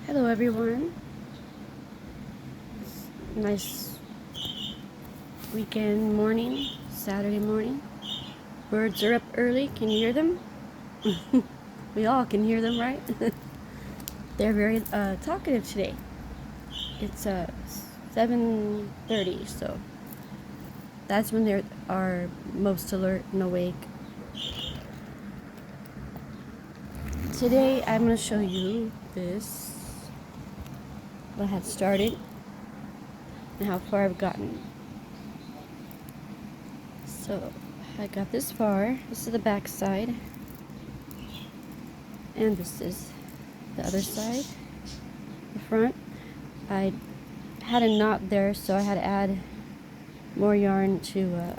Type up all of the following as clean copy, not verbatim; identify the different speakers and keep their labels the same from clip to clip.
Speaker 1: Hello everyone. Nice weekend morning, Saturday morning. Birds are up early. Can you hear them? We all can hear them, right? They're very talkative today. It's 7:30, so that's when they are most alert and awake. Today I'm going to show you this, what I had started and how far I've gotten. So I got this far. This is the back side, and this is the other side, the front. I had a knot there, so I had to add more yarn to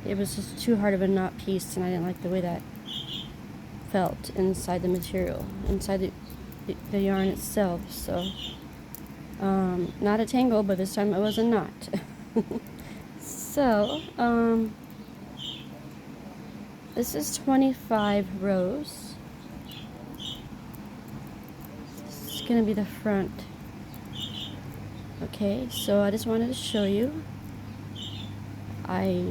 Speaker 1: it was just too hard of a knot piece, and I didn't like the way that felt inside the material, inside the yarn itself. So not a tangle, but this time it was a knot. So this is 25 rows. This is gonna be the front. Okay, so I just wanted to show you. I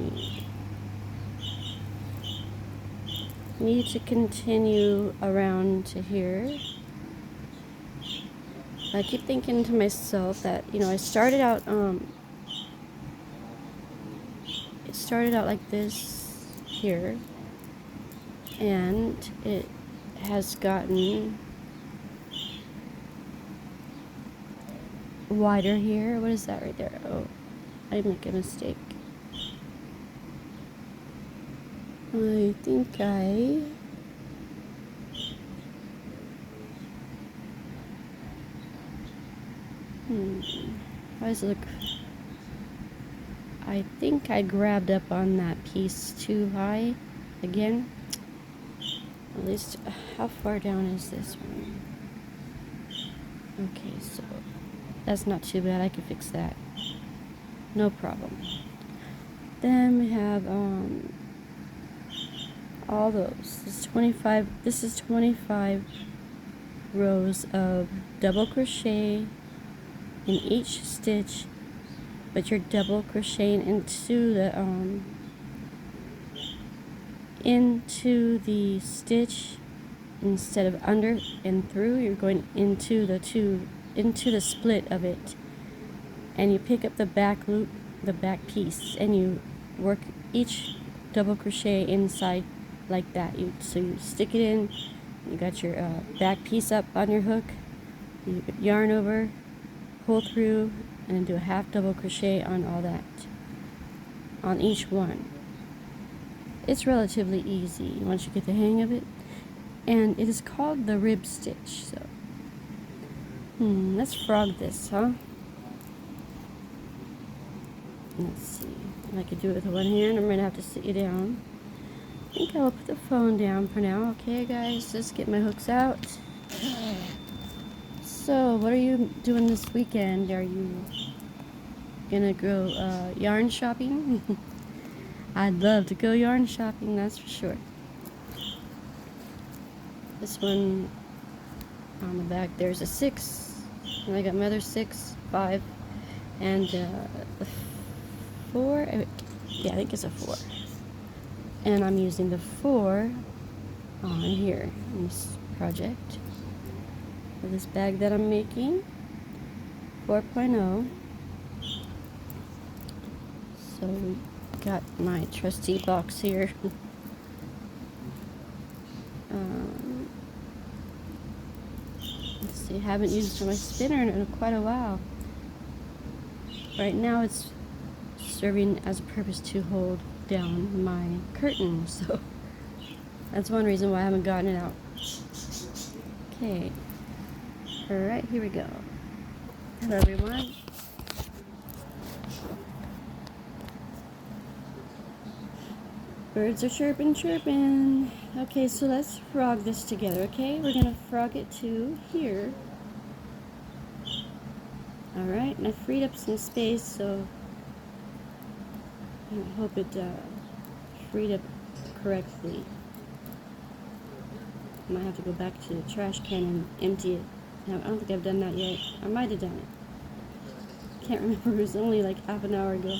Speaker 1: need to continue around to here. I keep thinking to myself that, I started out like this here, and it has gotten wider here. What is that right there? Oh, I make a mistake. I think how does it look? I think I grabbed up on that piece too high again. At least, how far down is this one? Okay, so that's not too bad. I can fix that. No problem. Then we have all those. This is 25 rows of double crochet in each stitch, but you're double crocheting into the stitch instead of under and through. You're going into the split of it, and you pick up the back loop, the back piece, and you work each double crochet inside like that. So you stick it in, you got your back piece up on your hook, you yarn over, pull through, and then do a half double crochet on all that, on each one. It's relatively easy once you get the hang of it, and it is called the rib stitch. So let's frog this, huh? Let's see if I could do it with one hand. I'm gonna have to sit you down. I think I will put the phone down for now. Okay, guys, just get my hooks out. So, what are you doing this weekend? Are you gonna go yarn shopping? I'd love to go yarn shopping, that's for sure. This one on the back, there's a 6, and I got my other 6, 5, and the 4. Yeah, I think it's a 4. And I'm using the 4 on here in this project for this bag that I'm making, 4.0. So we got my trusty box here. Let's see, I haven't used my spinner in quite a while. Right now it's serving as a purpose to hold down my curtain, so that's one reason why I haven't gotten it out. Okay, alright, here we go. Hello everyone. Birds are chirping. Okay, so let's frog this together, okay? We're gonna frog it to here. Alright, and I freed up some space, so I hope it freed up correctly. I might have to go back to the trash can and empty it. Now, I don't think I've done that yet. I might have done it. Can't remember. It was only like half an hour ago.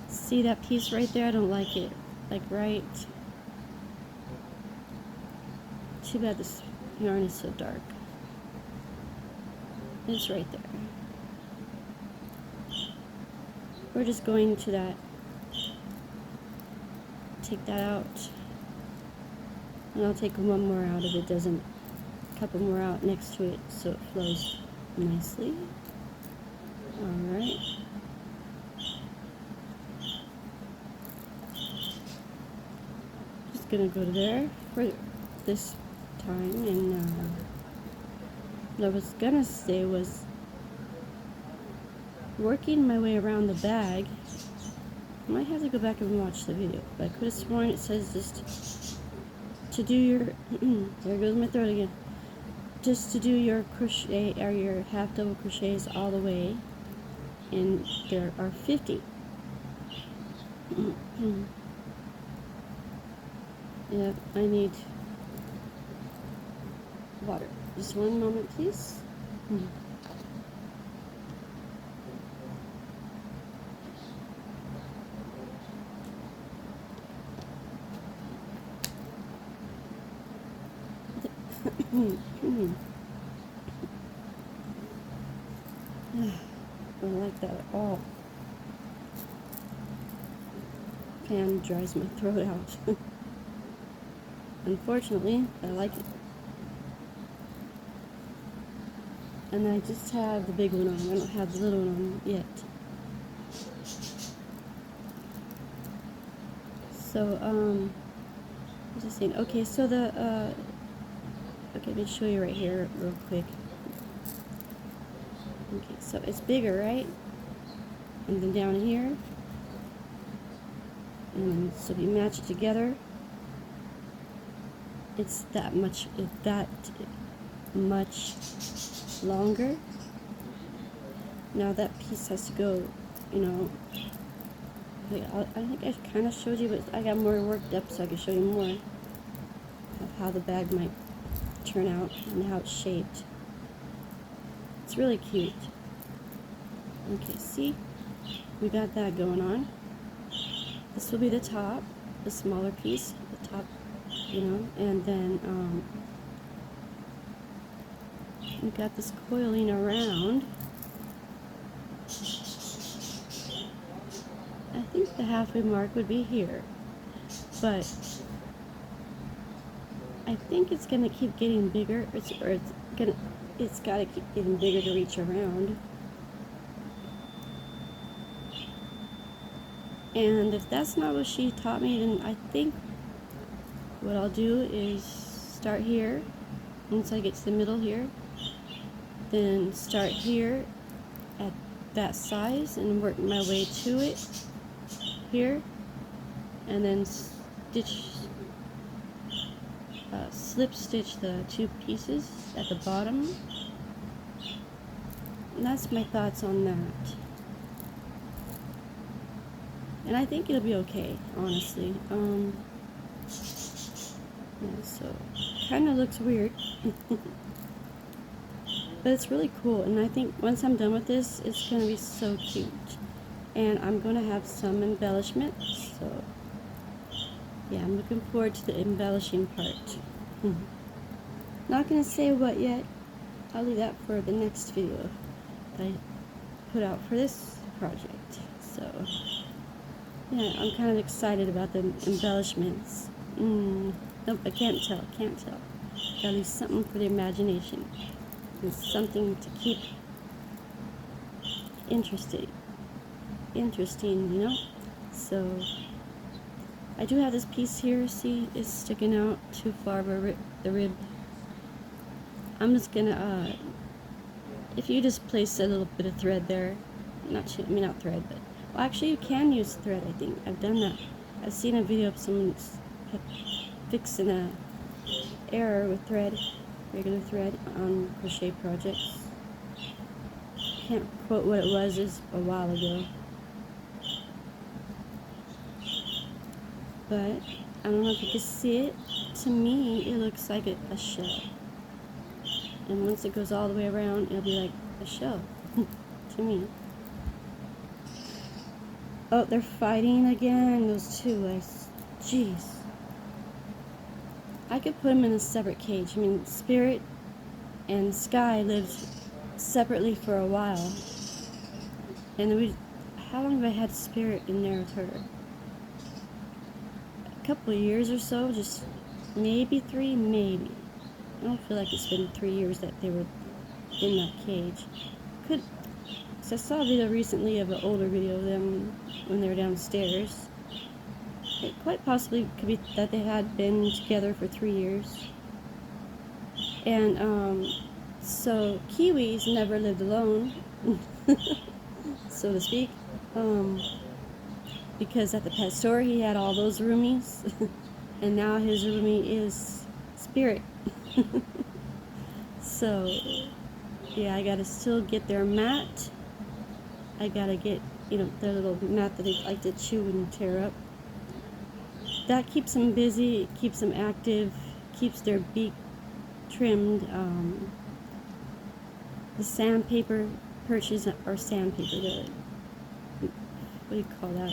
Speaker 1: See that piece right there? I don't like it. Like right. Too bad this yarn is so dark. It's right there. We're just going to that. Take that out. And I'll take one more out if it doesn't. A couple more out next to it so it flows nicely. Alright. Just gonna go to there for this time, and what I was gonna say was working my way around the bag. I might have to go back and watch the video, but I could have sworn it says just to do your there goes my throat again. Just to do your crochet or your half double crochets all the way, and there are 50. Yeah, I need water. Just one moment, please. I don't like that at all. Fan dries my throat out. Unfortunately, I like it. And I just have the big one on. I don't have the little one on yet. So, I'm just saying. Okay, so the, okay, let me show you right here real quick. Okay, so it's bigger, right? And then down here. And then, so if you match it together, it's that much longer. Now that piece has to go, you know, I think I kind of showed you, but I got more worked up so I can show you more of how the bag might turn out and how it's shaped. It's really cute. Okay, see? We got that going on. This will be the top, the smaller piece, the top, you know, and then we got this coiling around. I think the halfway mark would be here, but I think it's gonna keep getting bigger. It's gotta keep getting bigger to reach around. And if that's not what she taught me, then I think what I'll do is start here, once I get to the middle here, then start here at that size and work my way to it here, and then slip stitch the two pieces at the bottom. And that's my thoughts on that. And I think it'll be okay, honestly. Yeah, so kind of looks weird, but it's really cool. And I think once I'm done with this, it's gonna be so cute. And I'm gonna have some embellishments. So yeah, I'm looking forward to the embellishing part. Not gonna say what yet. I'll leave that for the next video that I put out for this project. So yeah, I'm kind of excited about the embellishments. Nope, I can't tell. Gotta leave something for the imagination. And something to keep interesting, you know? So, I do have this piece here, see? It's sticking out too far of the rib. I'm just gonna, if you just place a little bit of thread there, not thread, but, well, actually you can use thread, I think. I've done that. I've seen a video of someone fixing a error with thread, regular thread, on crochet projects. Can't quote what it was, it's a while ago. But I don't know if you can see it. To me, it looks like a shell. And once it goes all the way around, it'll be like a shell. To me. Oh, they're fighting again, those two. Jeez. I could put them in a separate cage. I mean, Spirit and Sky lived separately for a while. And how long have I had Spirit in there with her? A couple of years or so, just maybe 3, maybe. I don't feel like it's been 3 years that they were in that cage. So I saw a video recently of an older video of them when they were downstairs. It quite possibly could be that they had been together for 3 years. And so Kiwi's never lived alone, so to speak, because at the pet store he had all those roomies, and now his roomie is Spirit. So yeah, I gotta still get their mat. I gotta get, their little mat that they like to chew and tear up. That keeps them busy, it keeps them active, keeps their beak trimmed. The sandpaper perches, or sandpaper, what do you call that?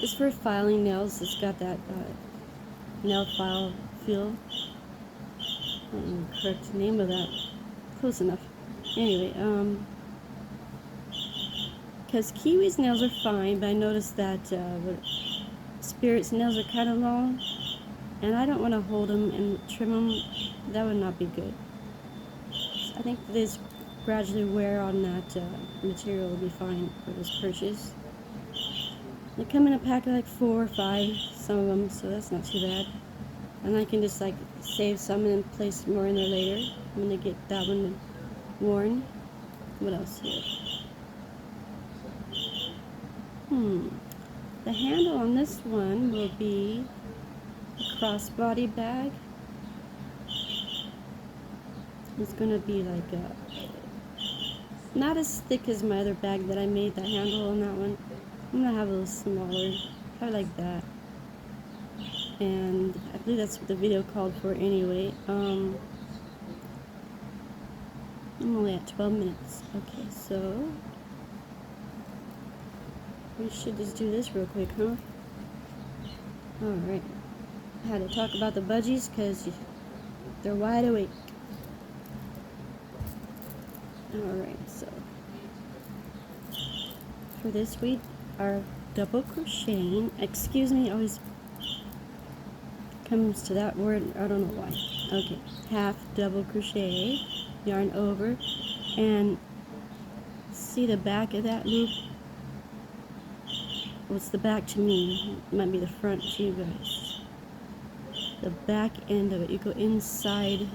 Speaker 1: It's for filing nails. It's got that nail file feel. I don't know the correct name of that. Close enough. Anyway, because Kiwi's nails are fine, but I noticed that Spirit's nails are kind of long, and I don't want to hold them and trim them. That would not be good. So I think this gradually wear on that material will be fine for this purchase. They come in a pack of like 4 or 5, some of them, so that's not too bad. And I can just like save some and place more in there later when they get that one worn. What else here? The handle on this one will be a crossbody bag. It's gonna be like not as thick as my other bag that I made. The handle on that one, I'm gonna have a little smaller, probably like that. And I believe that's what the video called for anyway. I'm only at 12 minutes. Okay, so we should just do this real quick, huh? Alright. I had to talk about the budgies because they're wide awake. Alright, so for this we are double crocheting. Excuse me, always comes to that word, I don't know why. Okay, half double crochet, yarn over, and see the back of that loop? What's the back to me? It might be the front to you guys. The back end of it, you go inside.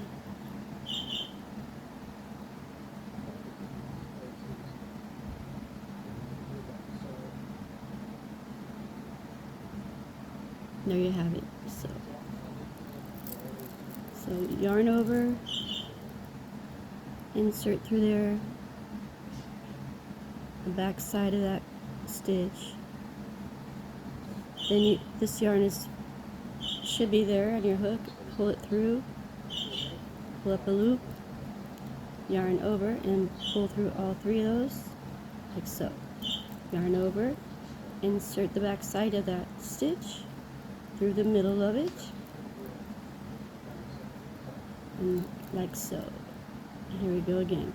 Speaker 1: There you have it. So yarn over, insert through there, the back side of that stitch. Then this yarn should be there on your hook. Pull it through, pull up a loop, yarn over, and pull through all 3 of those, like so. Yarn over, insert the back side of that stitch through the middle of it, and like so. Here we go again.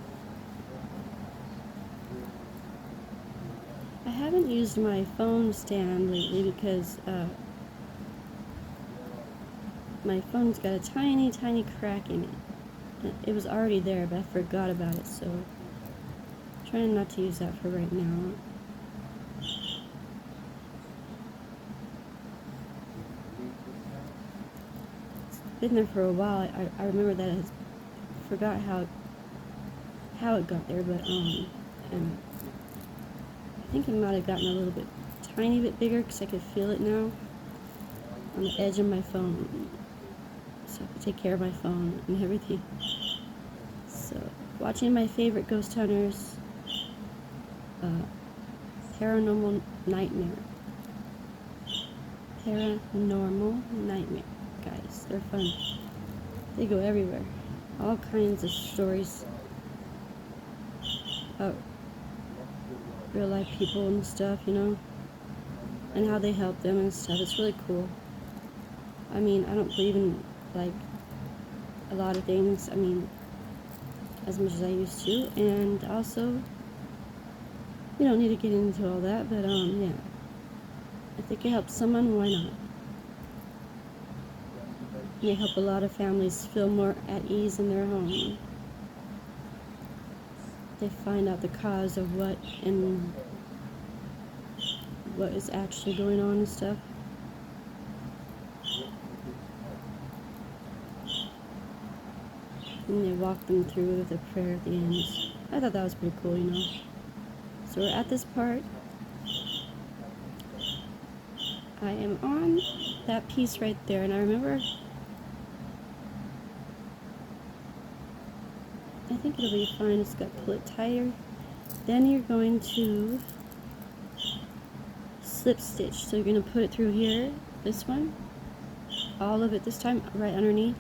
Speaker 1: I haven't used my phone stand lately because my phone's got a tiny crack in it. It was already there, but I forgot about it, so I'm trying not to use that for right now. Been there for a while. I remember that I forgot how it got there, but and I think it might have gotten a little bit tiny bit bigger because I could feel it now on the edge of my phone. So I have to take care of my phone and everything. So watching my favorite ghost hunters, Paranormal Nightmare. Normal Nightmare, guys. They're fun. They go everywhere. All kinds of stories about real life people and stuff, you know, and how they help them and stuff. It's really cool. I mean, I don't believe in like a lot of things. I mean, as much as I used to, and also we don't need to get into all that. But yeah, if they can help someone, why not? They help a lot of families feel more at ease in their home. They find out the cause of what and what is actually going on and stuff. And they walk them through with a prayer at the end. I thought that was pretty cool, you know. So we're at this part. I am on that piece right there, and I remember, I think it'll be fine. It's got to pull it tighter. Then you're going to slip stitch. So you're going to put it through here, this one, all of it this time, right underneath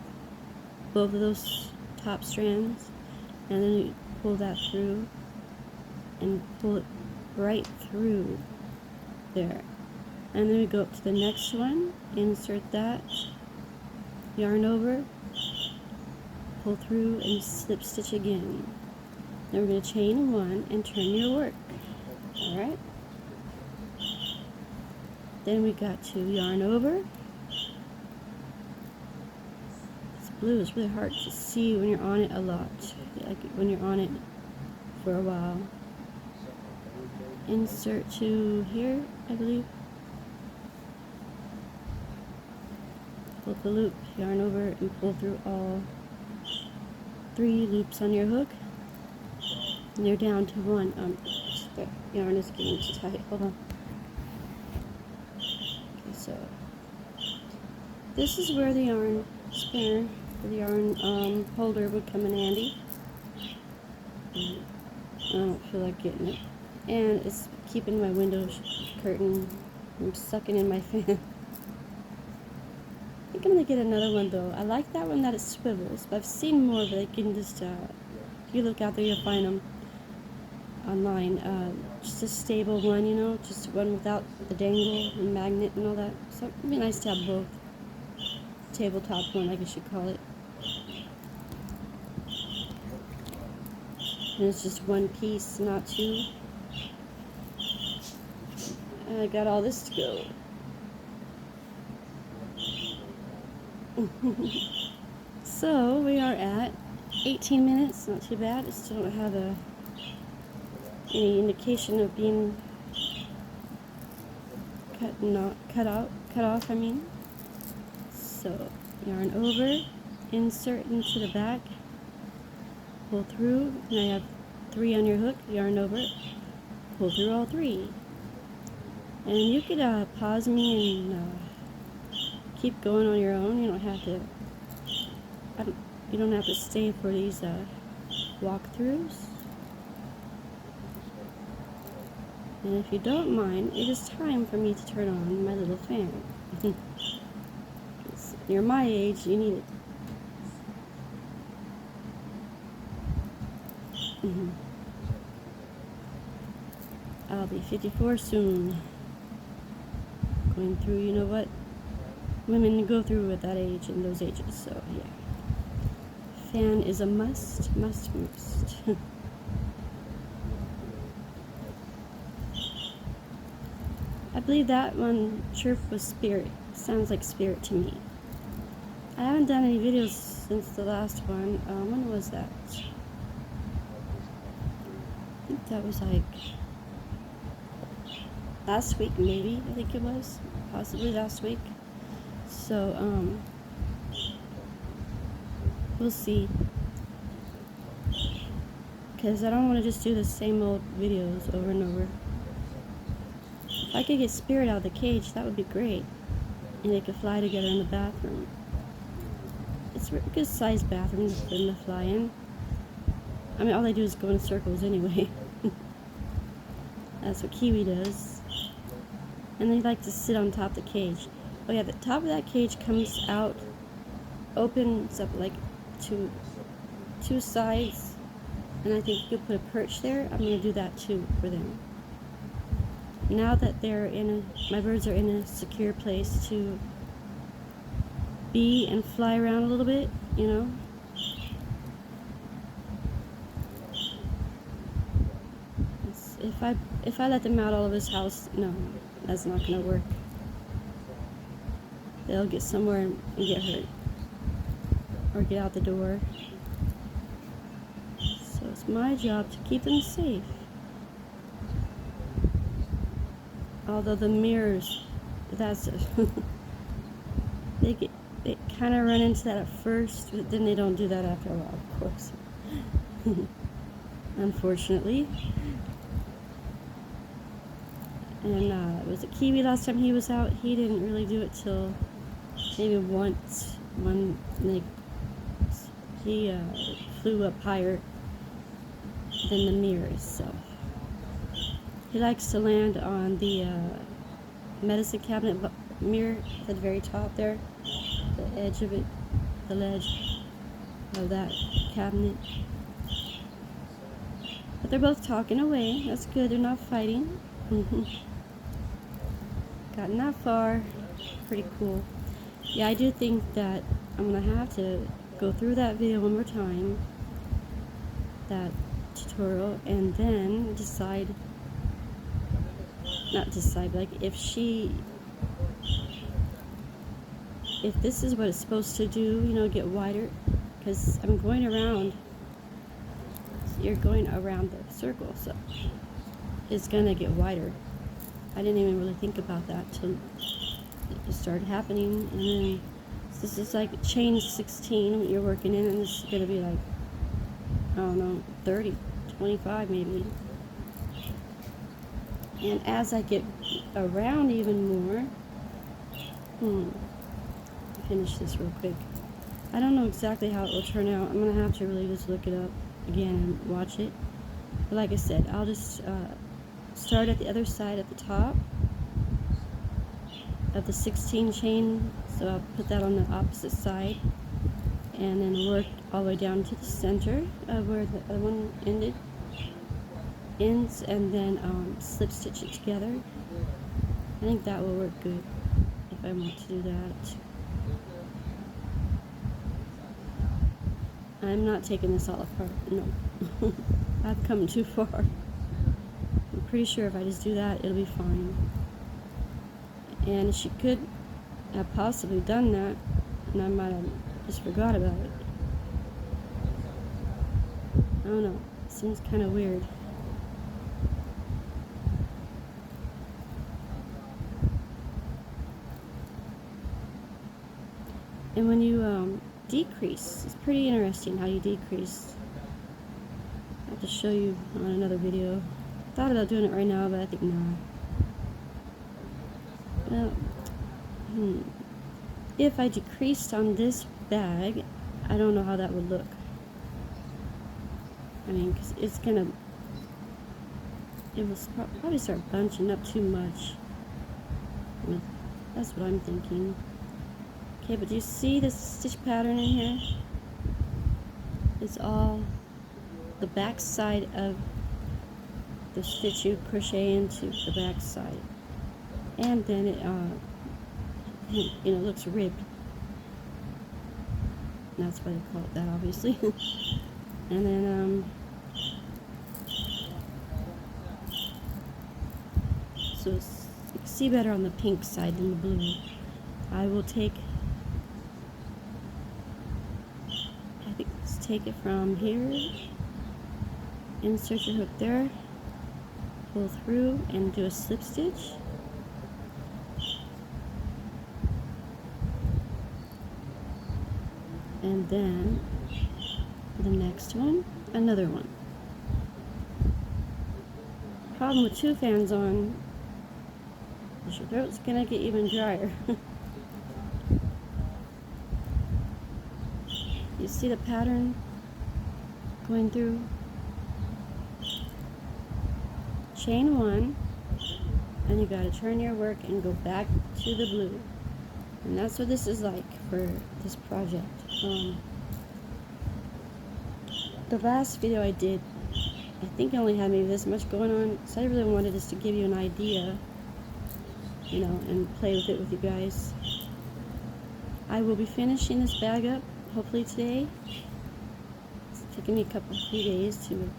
Speaker 1: both of those top strands, and then you pull that through and pull it right through there. And then we go up to the next one, insert that, yarn over, pull through and slip stitch again. Then we're going to chain one and turn your work. Alright? Then we got to yarn over. This blue is really hard to see when you're on it a lot, like when you're on it for a while. Insert to here, I believe. Pull the loop, yarn over, and pull through all 3 loops on your hook. And you're down to 1. The yarn is getting too tight. Hold on. Okay, so this is where the yarn spinner, the yarn holder would come in handy. I don't feel like getting it. And it's keeping my window curtain from sucking in my fan. I think I'm going to get another one though. I like that one that it swivels, but I've seen more, but I can just, if you look out there, you'll find them online. Just a stable one, you know, just one without the dangle and magnet and all that. So it'd be nice to have both. Tabletop one, I guess you'd call it. And it's just one piece, not 2. And I got all this to go. So we are at 18 minutes, not too bad. I still don't have any indication of being cut off. I mean. So yarn over, insert into the back, pull through, and I have 3 on your hook. Yarn over, pull through all 3, and you could pause me and keep going on your own. You don't have to. You don't have to stay for these walkthroughs. And if you don't mind, it is time for me to turn on my little fan. You're my age, you need it. I'll be 54 soon. Going through, you know what women go through at that age and those ages, so yeah. Fan is a must. I believe that one chirp was Spirit. Sounds like Spirit to me. I haven't done any videos since the last one. When was that? I think that was like last week, maybe. I think it was possibly last week. So we'll see. Because I don't want to just do the same old videos over and over. If I could get Spirit out of the cage, that would be great. And they could fly together in the bathroom. It's a good sized bathroom for them to fly in. I mean, all they do is go in circles anyway. That's what Kiwi does. And they like to sit on top of the cage. Oh yeah, the top of that cage comes out, opens up like two sides, and I think you could put a perch there. I'm gonna do that too for them. Now that my birds are in a secure place to be and fly around a little bit, you know. If I let them out all of this house, no, that's not gonna work. They'll get somewhere and get hurt or get out the door. So it's my job to keep them safe. Although the mirrors, that's they kind of run into that at first, but then they don't do that after a while, of course. Unfortunately. And it was a Kiwi last time he was out. He didn't really do it till maybe once when he flew up higher than the mirror itself. He likes to land on the medicine cabinet mirror at the very top there, the edge of it, the ledge of that cabinet. But they're both talking away. That's good. They're not fighting. Gotten that far. Pretty cool. Yeah, I do think that I'm going to have to go through that video one more time, that tutorial, and then like if this is what it's supposed to do, you know, get wider, because I'm going around, you're going around the circle, so it's going to get wider. I didn't even really think about that till it started happening. And then this is like chain 16 you're working in, and this is going to be like, I don't know, 30, 25 maybe. And as I get around even more, finish this real quick. I don't know exactly how it will turn out. I'm going to have to really just look it up again and watch it. But like I said, I'll just start at the other side at the top of the 16 chain, so I'll put that on the opposite side, and then work all the way down to the center of where the other one ends, and then slip stitch it together. I think that will work good if I want to do that. I'm not taking this all apart, no. I've come too far. I'm pretty sure if I just do that, it'll be fine. And she could have possibly done that, and I might have just forgot about it. I don't know. It seems kind of weird. And when you decrease, it's pretty interesting how you decrease. I have to show you on another video. Thought about doing it right now, but I think no. If I decreased on this bag, I don't know how that would look. I mean, because it will probably start bunching up too much. That's what I'm thinking. Okay, but do you see this stitch pattern in here? It's all the back side of the stitch you crochet into the back side. And then it looks ribbed. And that's why they call it that, obviously. And then so you can see better on the pink side than the blue. I will take it from here, insert your hook there, pull through and do a slip stitch. And then the next one, another one. Problem with two fans on is your throat's gonna get even drier. You see the pattern going through? Chain one, and you gotta turn your work and go back to the blue. And that's what this is like for this project. The last video I did, I think I only had maybe this much going on, so I really wanted just to give you an idea, you know, and play with it with you guys. I will be finishing this bag up hopefully today. It's taken me few days to,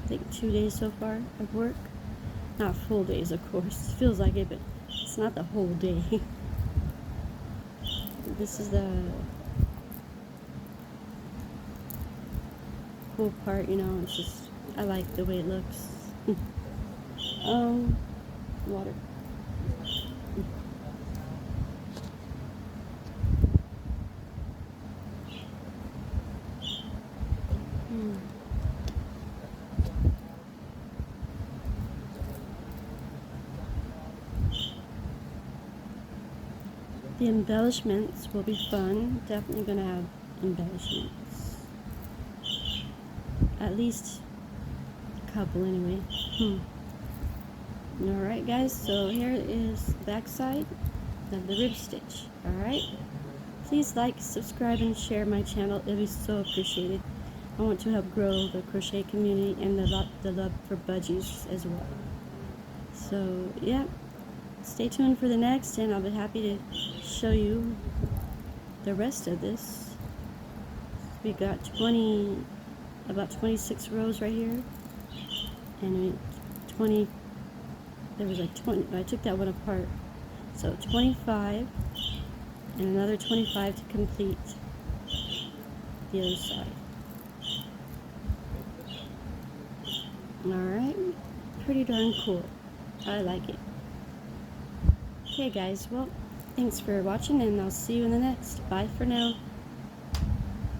Speaker 1: I think 2 days so far of work. Not full days, of course. It feels like it, but it's not the whole day. This is the cool part, you know. It's just, I like the way it looks. Water. The embellishments will be fun. Definitely gonna have embellishments. At least a couple anyway. Alright guys, so here is the back side of the rib stitch. Alright? Please like, subscribe, and share my channel. It'll be so appreciated. I want to help grow the crochet community and the love for budgies as well. So yeah, stay tuned for the next, and I'll be happy to show you the rest of this. We got about 26 rows right here, and 20. There was like 20. I took that one apart, so 25, and another 25 to complete the other side. Alright, pretty darn cool. I like it. Okay guys, well, thanks for watching, and I'll see you in the next. Bye for now.